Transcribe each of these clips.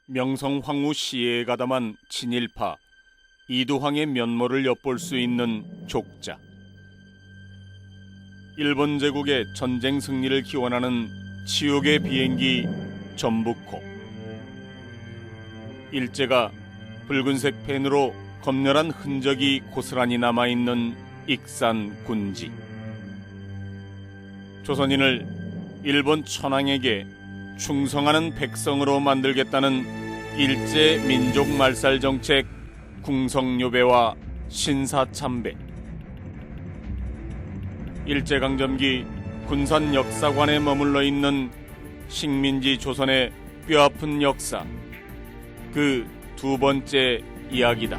명성황후 시해에 가담한 친일파 이두황의 면모를 엿볼 수 있는 족자. 일본 제국의 전쟁 승리를 기원하는 치욕의 비행기 전북호. 일제가 붉은색 펜으로 검열한 흔적이 고스란히 남아있는 익산 군지. 조선인을 일본 천황에게 충성하는 백성으로 만들겠다는 일제 민족 말살 정책 궁성요배와 신사참배. 일제강점기 군산 역사관에 머물러 있는 식민지 조선의 뼈아픈 역사, 그 두 번째 이야기다.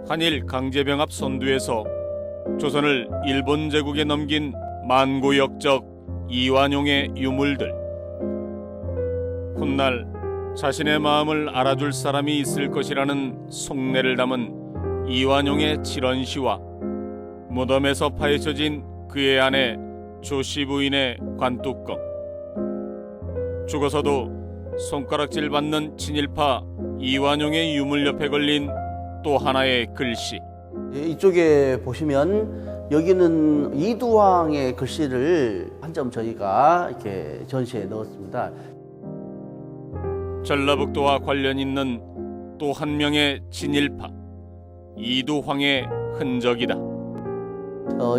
한일 강제병합 선두에서 조선을 일본 제국에 넘긴 만고역적 이완용의 유물들. 훗날 자신의 마음을 알아줄 사람이 있을 것이라는 속내를 담은 이완용의 칠언시와 무덤에서 파헤쳐진 그의 아내 조씨 부인의 관뚜껑. 죽어서도 손가락질 받는 친일파 이완용의 유물 옆에 걸린 또 하나의 글씨. 이쪽에 보시면 여기는 이두황의 글씨를 한 점 저희가 이렇게 전시해 넣었습니다. 전라북도와 관련 있는 또 한 명의 친일파 이두황의 흔적이다.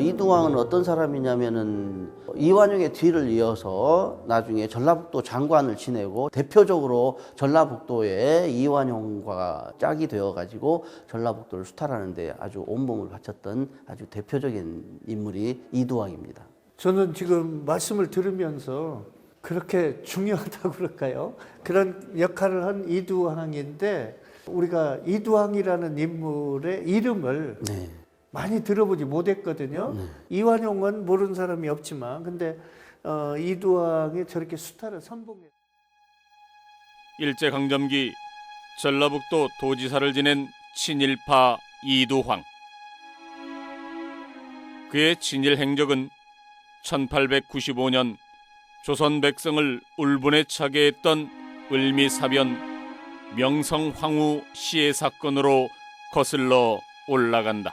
이두황은 어떤 사람이냐면은 이완용의 뒤를 이어서 나중에 전라북도 장관을 지내고 대표적으로 전라북도에 이완용과 짝이 되어가지고 전라북도를 수탈하는 데 아주 온몸을 바쳤던 아주 대표적인 인물이 이두황입니다. 저는 지금 말씀을 들으면서 그렇게 중요하다고 그럴까요? 그런 역할을 한 이두황인데 우리가 이두황이라는 인물의 이름을 많이 들어보지 못했거든요. 이완용은 모르는 사람이 없지만 근데 이두황이 저렇게 수탈을 선봉했어요. 일제강점기 전라북도 도지사를 지낸 친일파 이두황. 그의 친일 행적은 1895년 조선 백성을 울분에 차게 했던 을미사변 명성황후 시해 사건으로 거슬러 올라간다.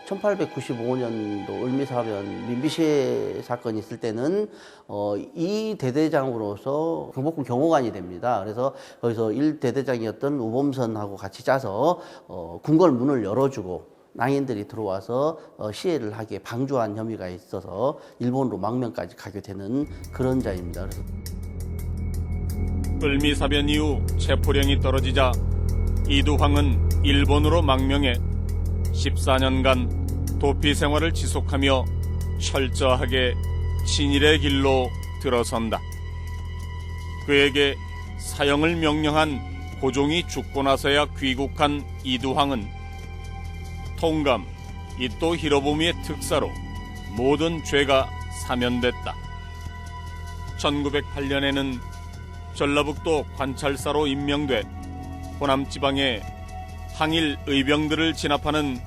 1895년도 을미사변 민비시해 사건이 있을 때는 이 대대장으로서 경복궁 경호관이 됩니다. 그래서 거기서 1대대장이었던 우범선하고 같이 짜서 궁궐 문을 열어주고 낭인들이 들어와서 시해를 하게 방조한 혐의가 있어서 일본으로 망명까지 가게 되는 그런 자입니다. 그래서 을미사변 이후 체포령이 떨어지자 이두황은 일본으로 망명해 14년간 도피 생활을 지속하며 철저하게 친일의 길로 들어선다. 그에게 사형을 명령한 고종이 죽고 나서야 귀국한 이두황은 통감, 이또 히로부미의 특사로 모든 죄가 사면됐다. 1908년에는 전라북도 관찰사로 임명돼 호남지방에 항일 의병들을 진압하는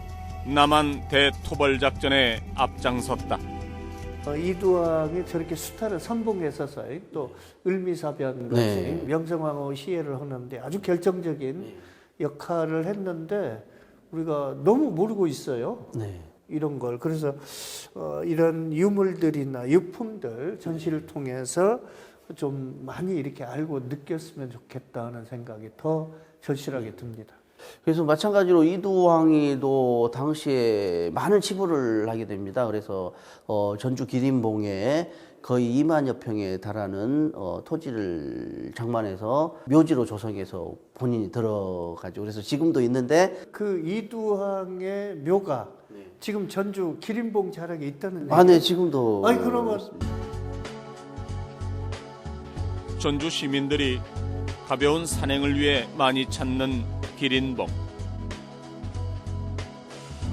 남한 대토벌작전에 앞장섰다. 이두황이 저렇게 수탈을 선봉했어서 또 을미사변 같이 명성황후 시해를 하는데 아주 결정적인 역할을 했는데 우리가 너무 모르고 있어요. 이런 걸. 그래서 이런 유물들이나 유품들 전시를 통해서 좀 많이 이렇게 알고 느꼈으면 좋겠다는 생각이 더 절실하게 듭니다. 그래서 마찬가지로 이두황이도 당시에 많은 치부를 하게 됩니다. 그래서 전주 기린봉에 거의 2만여 평에 달하는 토지를 장만해서 묘지로 조성해서 본인이 들어가죠. 그래서 지금도 있는데 그 이두황의 묘가 지금 전주 기린봉 자락에 있다는 네, 지금도. 아니 그러면 전주 시민들이 가벼운 산행을 위해 많이 찾는 기린봉.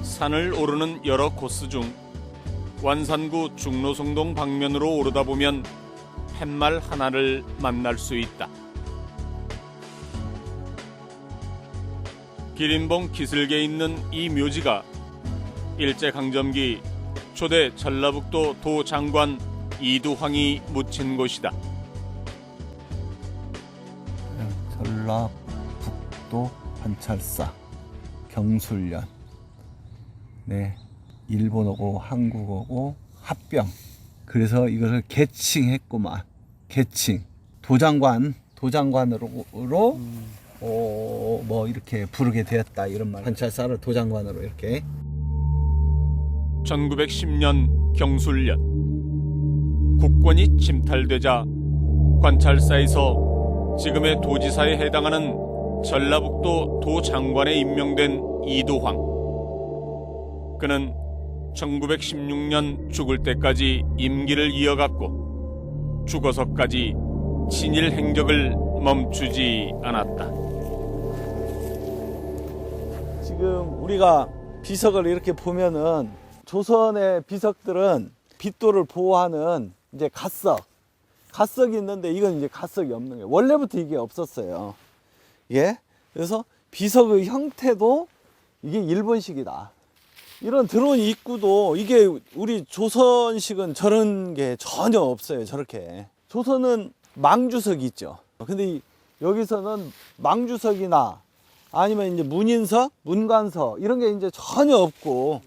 산을 오르는 여러 코스 중 완산구 중로성동 방면으로 오르다 보면 팻말 하나를 만날 수 있다. 기린봉 기슭에 있는 이 묘지가 일제강점기 초대 전라북도 도장관 이두황이 묻힌 곳이다. 전라북도 관찰사 경술련. 네, 일본어고 한국어고 합병. 그래서 이것을 개칭했구만. 개칭. 도장관으로 뭐 이렇게 부르게 되었다, 이런 말. 관찰사를 도장관으로 이렇게. 1910년 경술련 국권이 침탈되자 관찰사에서 지금의 도지사에 해당하는 전라북도 도장관에 임명된 이두황. 그는 1916년 죽을 때까지 임기를 이어갔고 죽어서까지 친일 행적을 멈추지 않았다. 지금 우리가 비석을 이렇게 보면은 조선의 비석들은 빛도를 보호하는 이제 갓석이 있는데 이건 이제 갓석이 없는 거예요. 원래부터 이게 없었어요. 예? 그래서 비석의 형태도 이게 일본식이다. 이런 들어온 입구도 이게 우리 조선식은 저런 게 전혀 없어요. 저렇게. 조선은 망주석이 있죠. 근데 여기서는 망주석이나 아니면 이제 문인석, 문관석 이런 게 이제 전혀 없고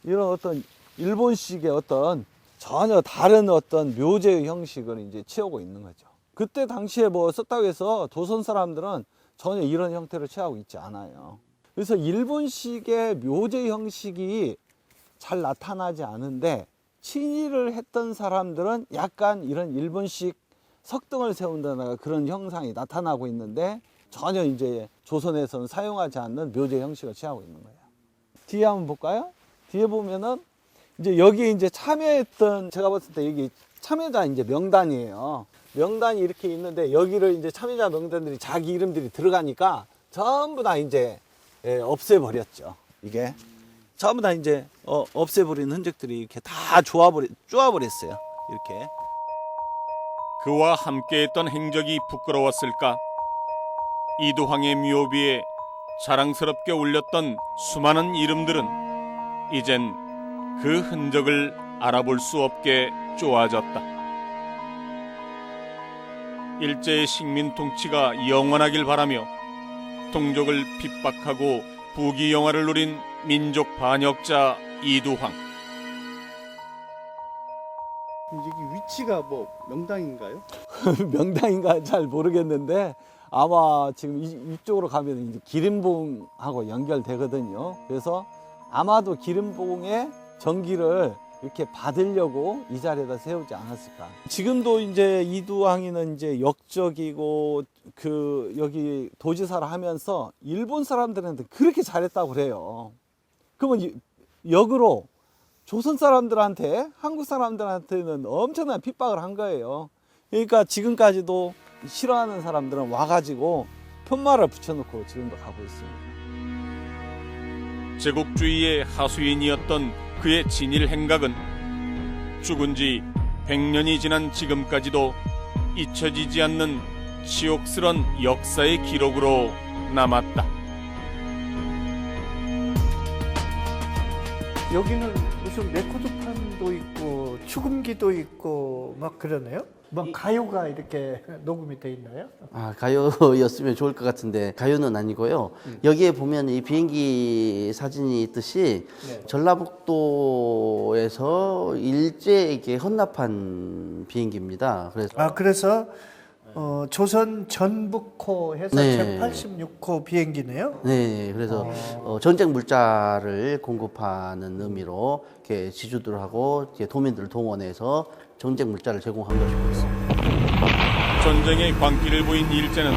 이런 어떤 일본식의 어떤 전혀 다른 어떤 묘제의 형식을 이제 취하고 있는 거죠. 그때 당시에 뭐 썼다고 해서 조선 사람들은 전혀 이런 형태를 취하고 있지 않아요. 그래서 일본식의 묘제 형식이 잘 나타나지 않은데 친일을 했던 사람들은 약간 이런 일본식 석등을 세운다거나 그런 형상이 나타나고 있는데 전혀 이제 조선에서는 사용하지 않는 묘제 형식을 취하고 있는 거예요. 뒤에 한번 볼까요? 뒤에 보면은 이제 여기 이제 참여했던, 제가 봤을 때 여기 참여자 이제 명단이에요. 명단이 이렇게 있는데 여기를 이제 참여자 명단들이 자기 이름들이 들어가니까 전부 다 이제 없애버렸죠. 이게 전부 다 이제 없애버린 흔적들이 이렇게 다 쪼아버렸어요. 이렇게. 그와 함께했던 행적이 부끄러웠을까? 이두황의 묘비에 자랑스럽게 올렸던 수많은 이름들은 이젠 그 흔적을 알아볼 수 없게 쪼아졌다. 일제의 식민 통치가 영원하길 바라며 동족을 핍박하고 부귀영화를 누린 민족 반역자 이두황. 여기 위치가 뭐 명당인가요? 명당인가 잘 모르겠는데 아마 지금 이쪽으로 가면 이제 기름봉하고 연결되거든요. 그래서 아마도 기름봉의 전기를 이렇게 받으려고 이 자리에다 세우지 않았을까. 지금도 이제 이두황이는 이제 역적이고 여기 도지사를 하면서 일본 사람들한테 그렇게 잘했다고 그래요. 그러면 역으로 조선 사람들한테, 한국 사람들한테는 엄청난 핍박을 한 거예요. 그러니까 지금까지도 싫어하는 사람들은 와가지고 편말을 붙여놓고 지금도 가고 있습니다. 제국주의의 하수인이었던 그의 진일 행각은 죽은 지 100년이 지난 지금까지도 잊혀지지 않는 치욕스런 역사의 기록으로 남았다. 여기는 무슨 레코드판도 있고 축음기도 있고 막 그러네요. 뭐 가요가 이렇게 녹음이 돼 있나요? 아, 가요였으면 좋을 것 같은데 가요는 아니고요. 여기에 보면 이 비행기 사진이 있듯이 전라북도에서 일제에게 헌납한 비행기입니다. 그래서 조선 전북호 해서 네. 제86호 비행기네요. 네, 그래서 전쟁 물자를 공급하는 의미로 이렇게 지주들하고 이렇게 도민들을 동원해서 전쟁 물자를 제공한 것이고. 전쟁의 광기를 보인 일제는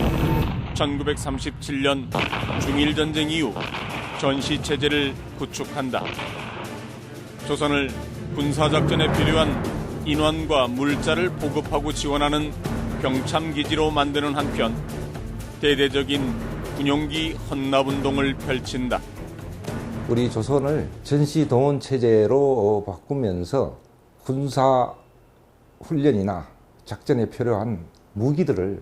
1937년 중일전쟁 이후 전시체제를 구축한다. 조선을 군사작전에 필요한 인원과 물자를 보급하고 지원하는 병참기지로 만드는 한편 대대적인 군용기 헌납운동을 펼친다. 우리 조선을 전시동원 체제로 바꾸면서 군사 훈련이나 작전에 필요한 무기들을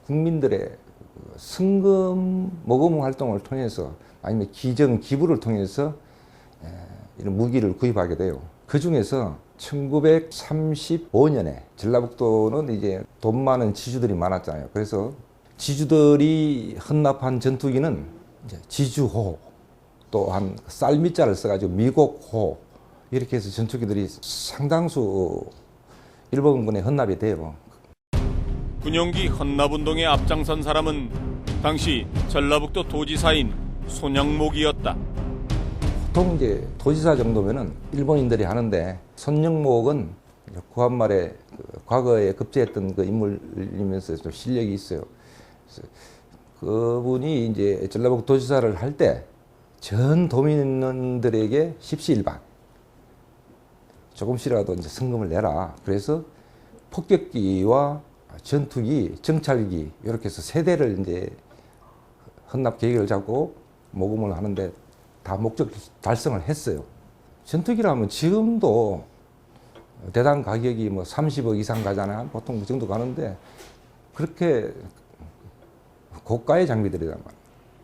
국민들의 성금 모금 활동을 통해서 아니면 기증 기부를 통해서 이런 무기를 구입하게 돼요. 그 중에서 1935년에 전라북도는 이제 돈 많은 지주들이 많았잖아요. 그래서 지주들이 헌납한 전투기는 이제 지주호, 또한 쌀미자를 써가지고 미곡호, 이렇게 해서 전투기들이 상당수 일본군에 헌납이 돼요. 군용기 헌납운동에 앞장선 사람은 당시 전라북도 도지사인 손영목이었다. 보통 이제 도지사 정도면은 일본인들이 하는데 손영목은 구한말에 과거에 급제했던 그 인물이면서 좀 실력이 있어요. 그래서 그분이 이제 전라북도 도지사를 할 때 전 도민들에게 십시일반 조금씩이라도 이제 성금을 내라. 그래서 폭격기와 전투기, 정찰기 이렇게 해서 세 대를 이제 헌납 계획을 잡고 모금을 하는데 다 목적 달성을 했어요. 전투기라면 지금도 대당 가격이 뭐 30억 이상 가잖아요. 보통 그 정도 가는데 그렇게 고가의 장비들이란 말이에요.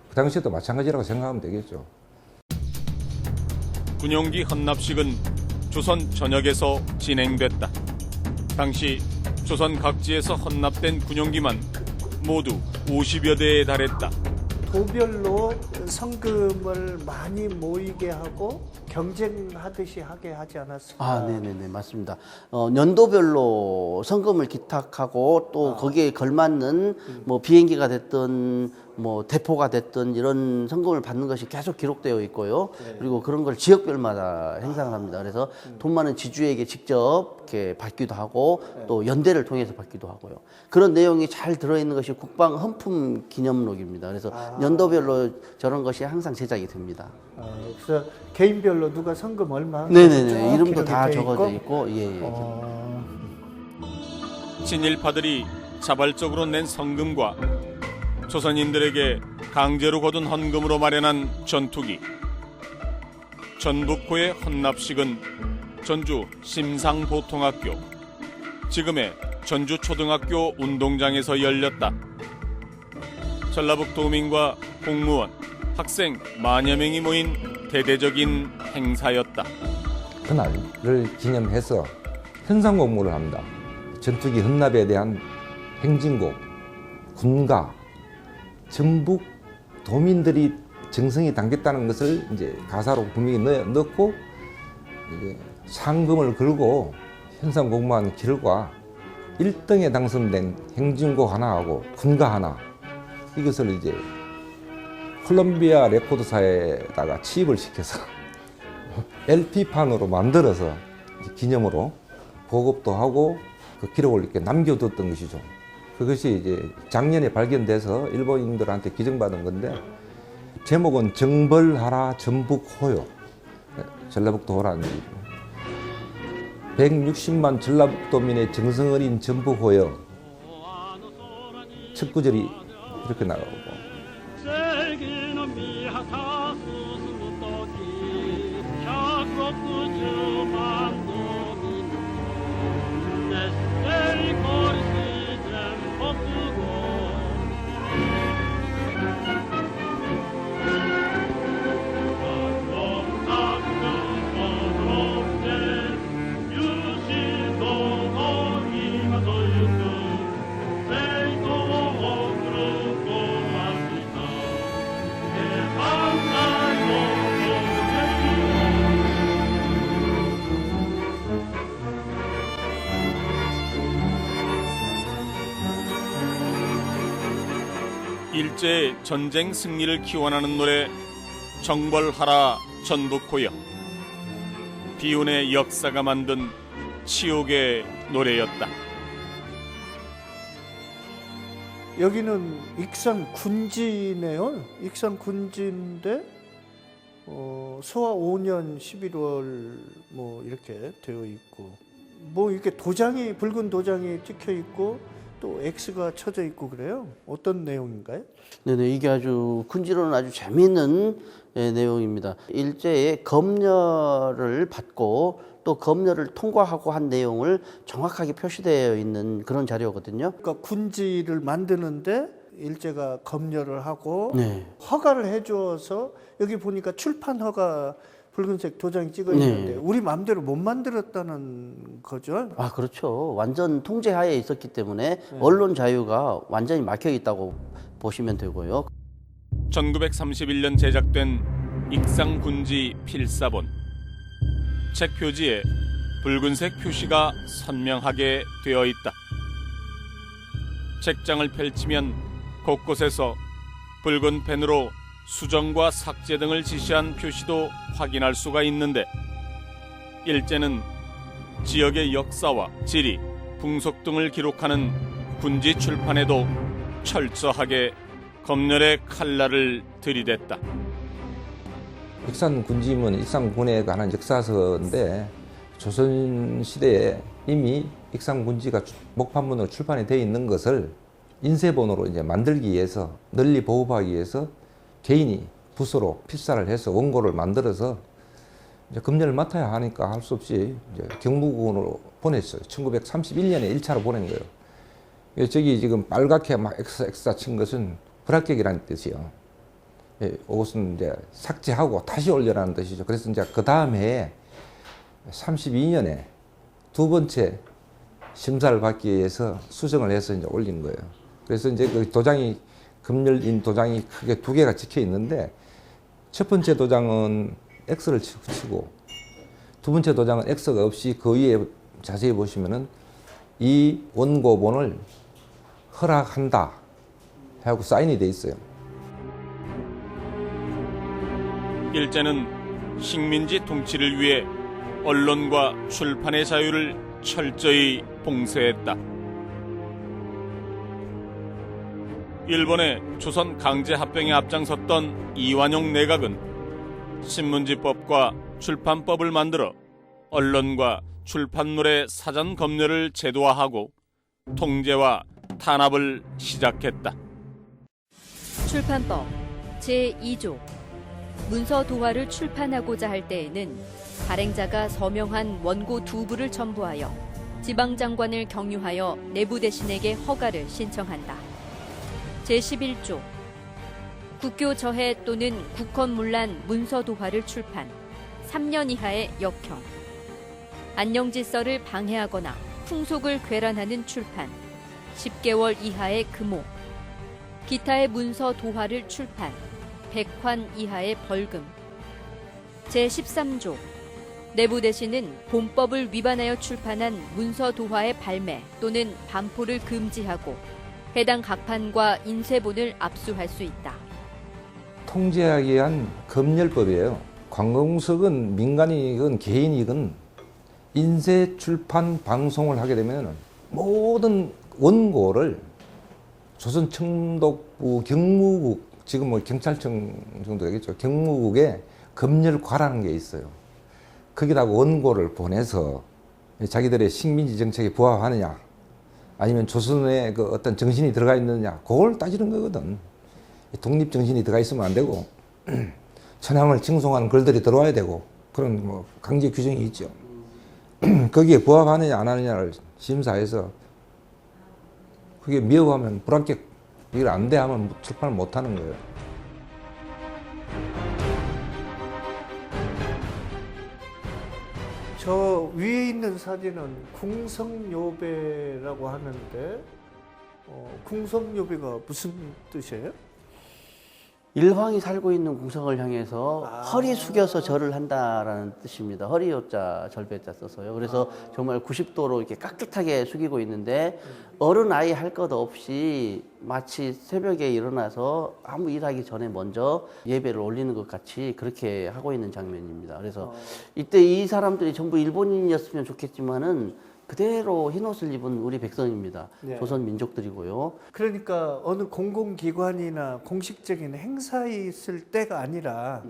그 당시에도 마찬가지라고 생각하면 되겠죠. 군용기 헌납식은 조선 전역에서 진행됐다. 당시 조선 각지에서 헌납된 군용기만 모두 50여 대에 달했다. 도별로 성금을 많이 모이게 하고 경쟁하듯이 하게 하지 않았습니까? 아, 네네네, 맞습니다. 연도별로 성금을 기탁하고 또 거기에 걸맞는 뭐 비행기가 됐든 뭐 대포가 됐든 이런 성금을 받는 것이 계속 기록되어 있고요. 그리고 그런 걸 지역별마다 행사를 합니다. 그래서 돈 많은 지주에게 직접 이렇게 받기도 하고 또 연대를 통해서 받기도 하고요. 그런 내용이 잘 들어있는 것이 국방 헌품 기념록입니다. 그래서 연도별로 저런 것이 항상 제작이 됩니다. 그래서 개인별로 누가 성금 얼마? 네네네, 쭉 이름도 다 기록이 돼 적어져 있고? 있고, 예, 예. 친일파들이 자발적으로 낸 성금과 조선인들에게 강제로 거둔 헌금으로 마련한 전투기. 전북호의 헌납식은 전주 심상보통학교, 지금의 전주초등학교 운동장에서 열렸다. 전라북도민과 공무원, 학생 만여 명이 모인 대대적인 행사였다. 그날을 기념해서 현상공무를 합니다. 전투기 헌납에 대한 행진곡, 군가, 전북 도민들이 정성이 담겼다는 것을 이제 가사로 분명히 넣고 이제 상금을 걸고 현상공무한 결과 1등에 당선된 행진곡 하나하고 군가 하나, 이것을 이제 콜롬비아 레코드사에다가 취입을 시켜서 LP판으로 만들어서 기념으로 보급도 하고 그 기록을 이렇게 남겨뒀던 것이죠. 그것이 이제 작년에 발견돼서 일본인들한테 기증받은 건데 제목은 정벌하라 전북호요. 전라북도 호라는 얘기죠. 160만 전라북도민의 정성 어린 전북호요. 첫 구절이 이렇게 나가고 일제의 전쟁 승리를 기원하는 노래 정벌하라 전북호여. 비운의 역사가 만든 치욕의 노래였다. 여기는 익산 군지네요. 익산 군지인데 소화 5년 11월 뭐 이렇게 되어 있고 뭐 이렇게 도장이 붉은 도장이 찍혀 있고 또 X가 쳐져 있고 그래요. 어떤 내용인가요? 네네, 이게 아주 군지로는 아주 재미있는 내용입니다. 일제의 검열을 받고 또 검열을 통과하고 한 내용을 정확하게 표시되어 있는 그런 자료거든요. 그러니까 군지를 만드는데 일제가 검열을 하고 네. 허가를 해줘서 여기 보니까 출판 허가 붉은색 도장이 찍어 있는데 네. 우리 마음대로 못 만들었다는 거죠. 아, 그렇죠. 완전 통제하에 있었기 때문에 언론 자유가 완전히 막혀 있다고 보시면 되고요. 1931년 제작된 익상군지 필사본. 책 표지에 붉은색 표시가 선명하게 되어 있다. 책장을 펼치면 곳곳에서 붉은 펜으로 수정과 삭제 등을 지시한 표시도 확인할 수가 있는데, 일제는 지역의 역사와 지리, 풍속 등을 기록하는 군지 출판에도 철저하게 검열의 칼날을 들이댔다. 익산군지문 익산군에 관한 역사서인데 조선 시대에 이미 익산군지가 목판문으로 출판이 되어 있는 것을 인쇄본으로 이제 만들기 위해서 널리 보급하기 위해서 개인이 부서로 필사를 해서 원고를 만들어서 이제 검열을 맡아야 하니까 할 수 없이 이제 경무군으로 보냈어요. 1931년에 1차로 보낸 거예요. 저기 지금 빨갛게 막 엑사 친 것은 불합격이라는 뜻이요. 이것은 이제 삭제하고 다시 올려라는 뜻이죠. 그래서 이제 그 다음 해에 32년에 두 번째 심사를 받기 위해서 수정을 해서 이제 올린 거예요. 그래서 이제 그 도장이 검열인 도장이 크게 두 개가 찍혀 있는데 첫 번째 도장은 X를 치고 두 번째 도장은 X가 없이 그 위에 자세히 보시면은 이 원고본을 허락한다 하고 사인이 돼 있어요. 일제는 식민지 통치를 위해 언론과 출판의 자유를 철저히 봉쇄했다. 일본의 조선 강제 합병에 앞장섰던 이완용 내각은 신문지법과 출판법을 만들어 언론과 출판물의 사전 검열을 제도화하고 통제와 탄압을 시작했다. 출판법 제2조 문서 도화를 출판하고자 할 때에는 발행자가 서명한 원고 두 부를 첨부하여 지방장관을 경유하여 내부 대신에게 허가를 신청한다. 제11조 국교 저해 또는 국헌문란 문서 도화를 출판 3년 이하의 역형, 안녕질서를 방해하거나 풍속을 괴란하는 출판 10개월 이하의 금호, 기타의 문서 도화를 출판 100환 이하의 벌금. 제13조 내부 대신은 본법을 위반하여 출판한 문서 도화의 발매 또는 반포를 금지하고 해당 각판과 인쇄본을 압수할 수 있다. 통제하기 위한 검열법이에요. 관공석은 민간이건 개인이건 인쇄, 출판, 방송을 하게 되면 모든 원고를 조선 청독부 경무국, 지금 뭐 경찰청 정도 되겠죠. 경무국에 검열과라는 게 있어요. 거기다가 원고를 보내서 자기들의 식민지 정책에 부합하느냐, 아니면 조선의 그 어떤 정신이 들어가 있느냐, 그걸 따지는 거거든. 독립 정신이 들어가 있으면 안 되고, 천황을 칭송하는 글들이 들어와야 되고, 그런 뭐 강제 규정이 있죠. 거기에 부합하느냐 안 하느냐를 심사해서 그게 미흡하면 불합격, 이걸 안 돼 하면 출판을 못 하는 거예요. 저 위에 있는 사진은 궁성요배라고 하는데 궁성요배가 무슨 뜻이에요? 일황이 살고 있는 궁성을 향해서 허리 숙여서 절을 한다라는 뜻입니다. 허리요자 절배자 써서요. 그래서 정말 90도로 이렇게 깍듯하게 숙이고 있는데 어른 아이 할 것 없이 마치 새벽에 일어나서 아무 일하기 전에 먼저 예배를 올리는 것 같이 그렇게 하고 있는 장면입니다. 그래서 이때 이 사람들이 전부 일본인이었으면 좋겠지만은 그대로 흰옷을 입은 우리 백성입니다. 네. 조선 민족들이고요. 그러니까 어느 공공기관이나 공식적인 행사에 있을 때가 아니라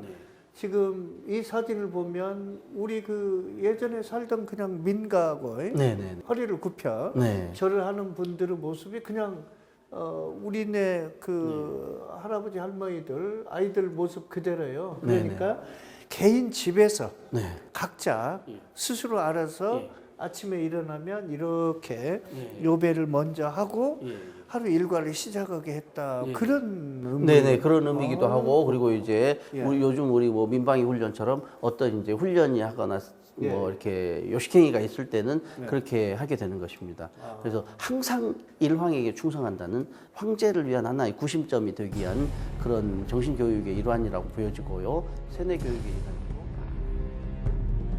지금 이 사진을 보면 우리 그 예전에 살던 그냥 민가고 네네. 허리를 굽혀 네. 절을 하는 분들의 모습이 그냥 우리네 그 할아버지 할머니들 아이들 모습 그대로예요. 그러니까 개인 집에서 네. 각자 스스로 알아서 아침에 일어나면 이렇게 요배를 먼저 하고 하루 일과를 시작하게 했다. 그런 의미. 네네, 그런 의미이기도 하고, 그리고 이제 예. 요즘 우리 뭐 민방위 훈련처럼 어떤 이제 훈련이 하거나 뭐 이렇게 요식행위가 있을 때는 그렇게 하게 되는 것입니다. 그래서 항상 일황에게 충성한다는 황제를 위한 하나의 구심점이 되기 위한 그런 정신교육의 일환이라고 보여지고요. 세뇌교육의 일환이고.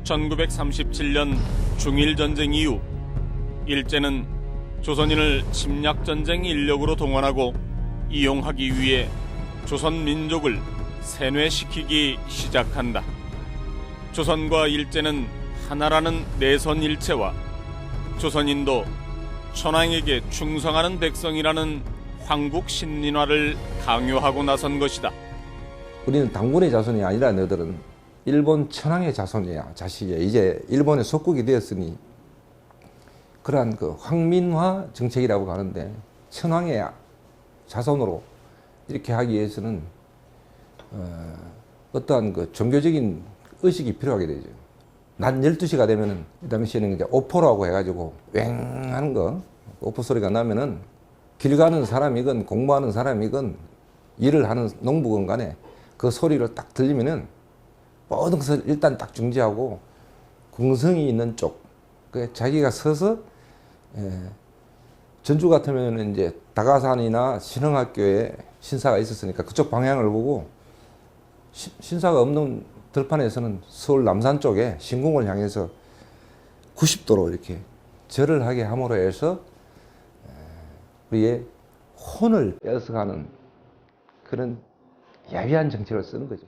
1937년 중일전쟁 이후 일제는 조선인을 침략전쟁 인력으로 동원하고 이용하기 위해 조선 민족을 세뇌시키기 시작한다. 조선과 일제는 하나라는 내선 일체와 조선인도 천황에게 충성하는 백성이라는 황국 신민화를 강요하고 나선 것이다. 우리는 당군의 자손이 아니라 너희들은 일본 천황의 자손이야, 자식이야. 이제 일본의 속국이 되었으니 그러한 그 황민화 정책이라고 하는데 천황의 자손으로 이렇게 하기 위해서는 어떠한 그 종교적인 의식이 필요하게 되죠. 낮 12시가 되면은 이 당시에는 이제 오포라고 해가지고 왱 하는 거, 오포 소리가 나면은 길 가는 사람이건 공부하는 사람이건 일을 하는 농부건 간에 그 소리를 딱 들리면은 모든 것을 일단 딱 중지하고 궁성이 있는 쪽, 그 자기가 서서 전주 같으면 이제 다가산이나 신흥학교에 신사가 있었으니까 그쪽 방향을 보고 신사가 없는 들판에서는 서울 남산 쪽에 신궁을 향해서 90도로 이렇게 절을 하게 함으로 해서 우리의 혼을 빼앗아가는 그런 야비한 정책을 쓰는 거죠.